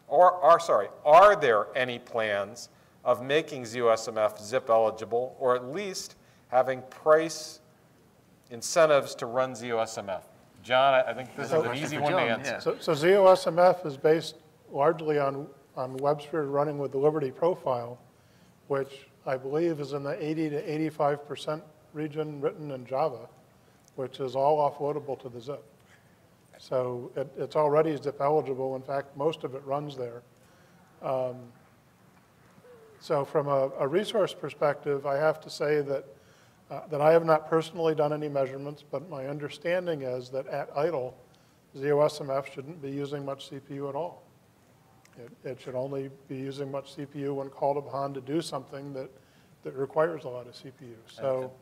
are there any plans of making zOSMF zip eligible, or at least having price incentives to run zOSMF? John, I think this is an easy one to answer. So zOSMF is based largely on WebSphere running with the Liberty profile, which I believe is in the 80 to 85% region written in Java, which is all offloadable to the zip. So it's already zip eligible. In fact, most of it runs there. So from a resource perspective, I have to say that that I have not personally done any measurements, but my understanding is that at idle, zOSMF shouldn't be using much CPU at all. It should only be using much CPU when called upon to do something that requires a lot of CPU. So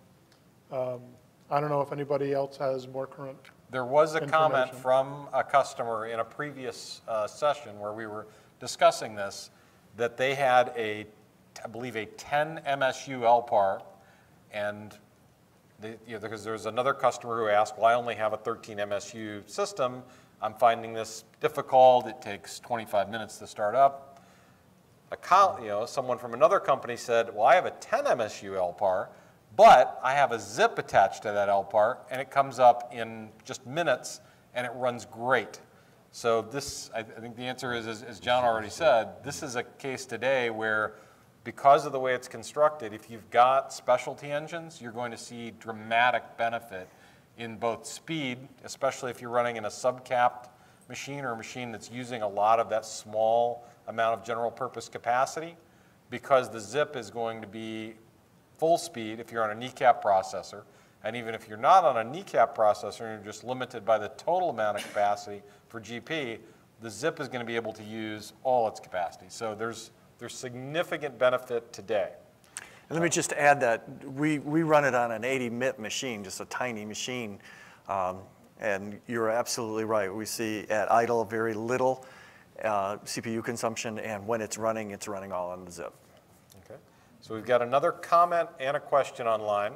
I don't know if anybody else has more current There was a comment information. from a customer in a previous session where we were discussing this, that they had I believe a 10 MSU LPAR, and because there was another customer who asked, well, I only have a 13 MSU system. I'm finding this difficult. It takes 25 minutes to start up. Someone from another company said, well, I have a 10 MSU LPAR, but I have a zip attached to that LPAR, and it comes up in just minutes, and it runs great. So this, I think the answer is, as John already said, this is a case today where, because of the way it's constructed, if you've got specialty engines, you're going to see dramatic benefit in both speed, especially if you're running in a subcapped machine or a machine that's using a lot of that small amount of general purpose capacity, because the zip is going to be full speed if you're on a kneecap processor. And even if you're not on a kneecap processor and you're just limited by the total amount of capacity for GP, the zip is going to be able to use all its capacity. So there's significant benefit today. And let me just add that we run it on an 80 MIP machine, just a tiny machine. And you're absolutely right. We see at idle very little CPU consumption, and when it's running all on the zip. Okay. So we've got another comment and a question online.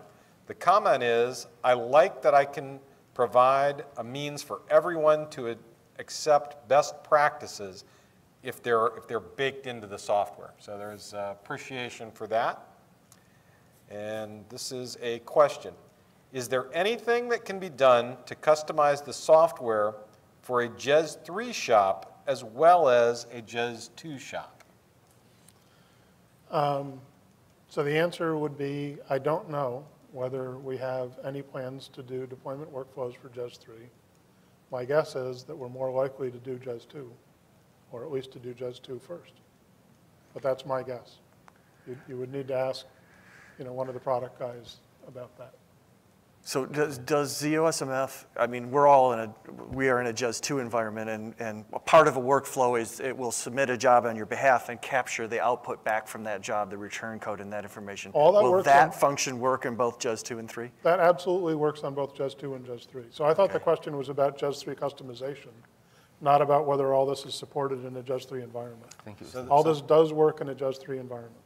The comment is, I like that I can provide a means for everyone to accept best practices if they're baked into the software. So there's appreciation for that. And this is a question. Is there anything that can be done to customize the software for a JES 3 shop as well as a JES 2 shop? So the answer would be, I don't know whether we have any plans to do deployment workflows for JES 3. My guess is that we're more likely to do JES 2, or at least to do JES 2 first. But that's my guess. You would need to ask, one of the product guys about that. So does zOSMF, I mean, we are in a JES 2 environment, and part of a workflow is it will submit a job on your behalf and capture the output back from that job, the return code and that information. Will that function work in both JES 2 and 3? That absolutely works on both JES 2 and JES 3. So I thought the question was about JES 3 customization, not about whether all this is supported in a JES 3 environment. Thank you. All this does work in a JES 3 environment.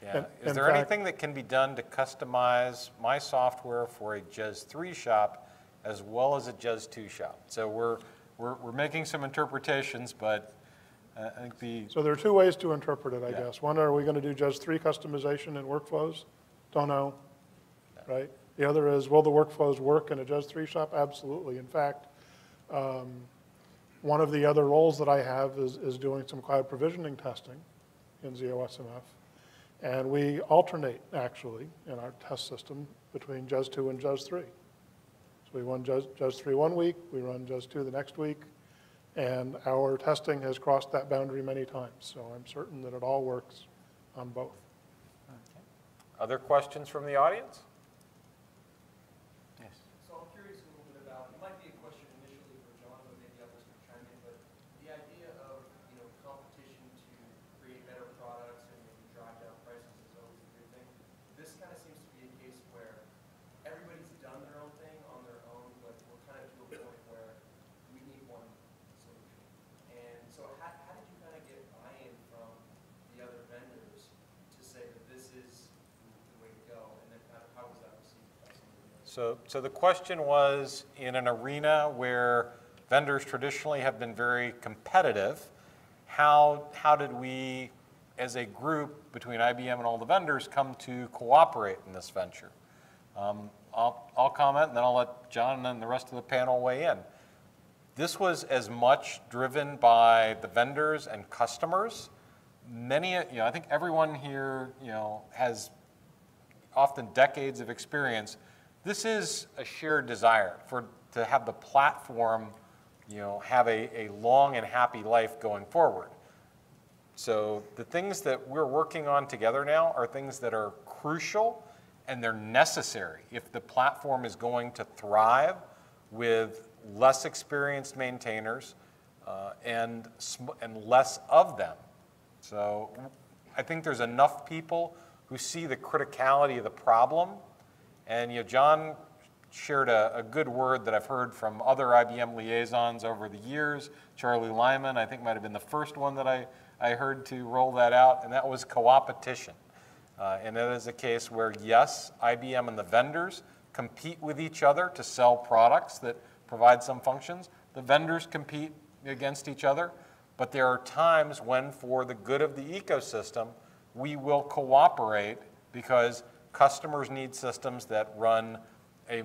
Yeah. Is there anything that can be done to customize my software for a JES 3 shop as well as a JES 2 shop? So we're making some interpretations, but I think So there are two ways to interpret it, I guess. One, are we going to do JES 3 customization in workflows? Don't know, right? The other is, will the workflows work in a JES 3 shop? Absolutely. In fact, one of the other roles that I have is doing some cloud provisioning testing in zOSMF. And we alternate, actually, in our test system between JES 2 and JES 3. So we run JES 3 one week, we run JES 2 the next week, and our testing has crossed that boundary many times. So I'm certain that it all works on both. Okay. Other questions from the audience? Yes. So I'm curious a little bit about, it might be a question initially for John, but maybe others can chime in, but the idea of, competition to create better products and drive down prices is always a good thing. This kind of seems to be a case where everybody's done their own thing on their own, but we're kind of to a point where we need one solution. And so how did you kind of get buy-in from the other vendors to say that this is the way to go? And then how was that received by somebody else? So the question was, in an arena where vendors traditionally have been very competitive, how did we, as a group between IBM and all the vendors, come to cooperate in this venture? I'll comment, and then I'll let John and then the rest of the panel weigh in. This was as much driven by the vendors and customers. I think everyone here, has often decades of experience. This is a shared desire to have the platform, have a long and happy life going forward. So the things that we're working on together now are things that are crucial and they're necessary. If the platform is going to thrive with less experienced maintainers and less of them. So I think there's enough people who see the criticality of the problem. And John shared a good word that I've heard from other IBM liaisons over the years. Charlie Lyman, I think, might have been the first one that I heard to roll that out, and that was co-opetition. And that is a case where, yes, IBM and the vendors compete with each other to sell products that provide some functions. The vendors compete against each other, but there are times when, for the good of the ecosystem, we will cooperate because customers need systems that run a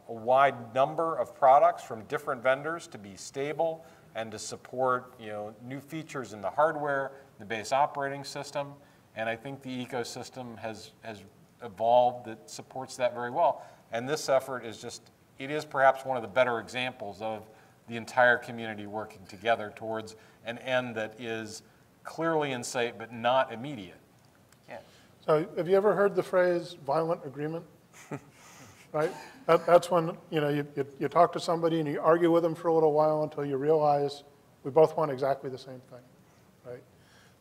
wide number of products from different vendors to be stable and to support new features in the hardware, the base operating system. And I think the ecosystem has evolved that supports that very well. And this effort is it is perhaps one of the better examples of the entire community working together towards an end that is clearly in sight but not immediate. Yeah. So have you ever heard the phrase violent agreement? Right? That's when you talk to somebody and you argue with them for a little while until you realize we both want exactly the same thing. Right?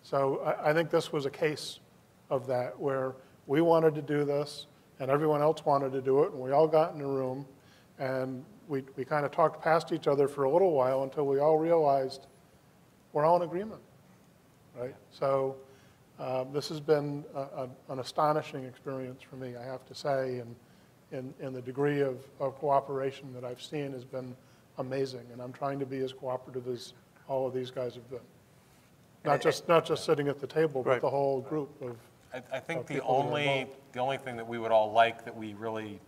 So I think this was a case of that where we wanted to do this and everyone else wanted to do it, and we all got in a room and we kind of talked past each other for a little while until we all realized we're all in agreement. Right? So this has been an astonishing experience for me, I have to say, and the degree of cooperation that I've seen has been amazing, and I'm trying to be as cooperative as all of these guys have been. Not just sitting at the table, but Right. the whole group of. I think the people that are only thing that we would all like, that we really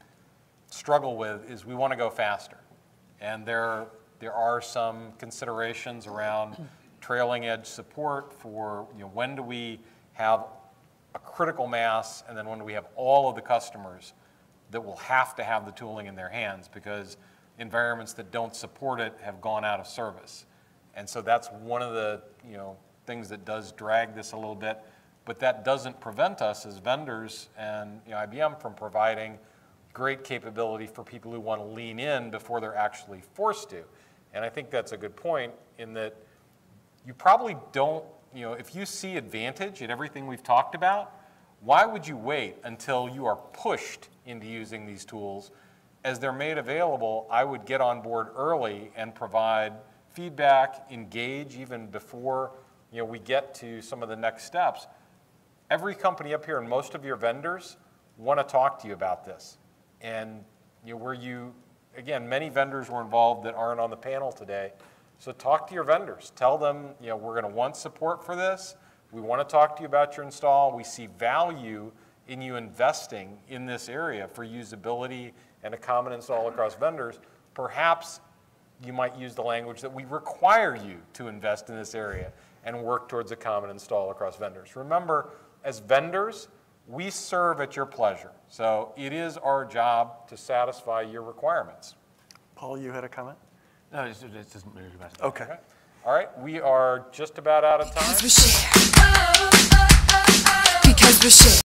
struggle with, is we want to go faster, and there are some considerations around trailing edge support for when do we have a critical mass, and then when do we have all of the customers that will have to have the tooling in their hands, because environments that don't support it have gone out of service. And so that's one of the things that does drag this a little bit, but that doesn't prevent us as vendors and IBM from providing great capability for people who want to lean in before they're actually forced to. And I think that's a good point, in that you probably don't, if you see advantage in everything we've talked about, why would you wait until you are pushed into using these tools? As they're made available, I would get on board early and provide feedback, engage even before we get to some of the next steps. Every company up here and most of your vendors want to talk to you about this. And again, many vendors were involved that aren't on the panel today. So talk to your vendors. Tell them, we're going to want support for this. We want to talk to you about your install. We see value in you investing in this area for usability and a common install across vendors. Perhaps you might use the language that we require you to invest in this area and work towards a common install across vendors. Remember, as vendors, we serve at your pleasure. So it is our job to satisfy your requirements. Paul, you had a comment? No, it doesn't really matter. Okay. All right, we are just about out of time. Because we're share. Because we're share.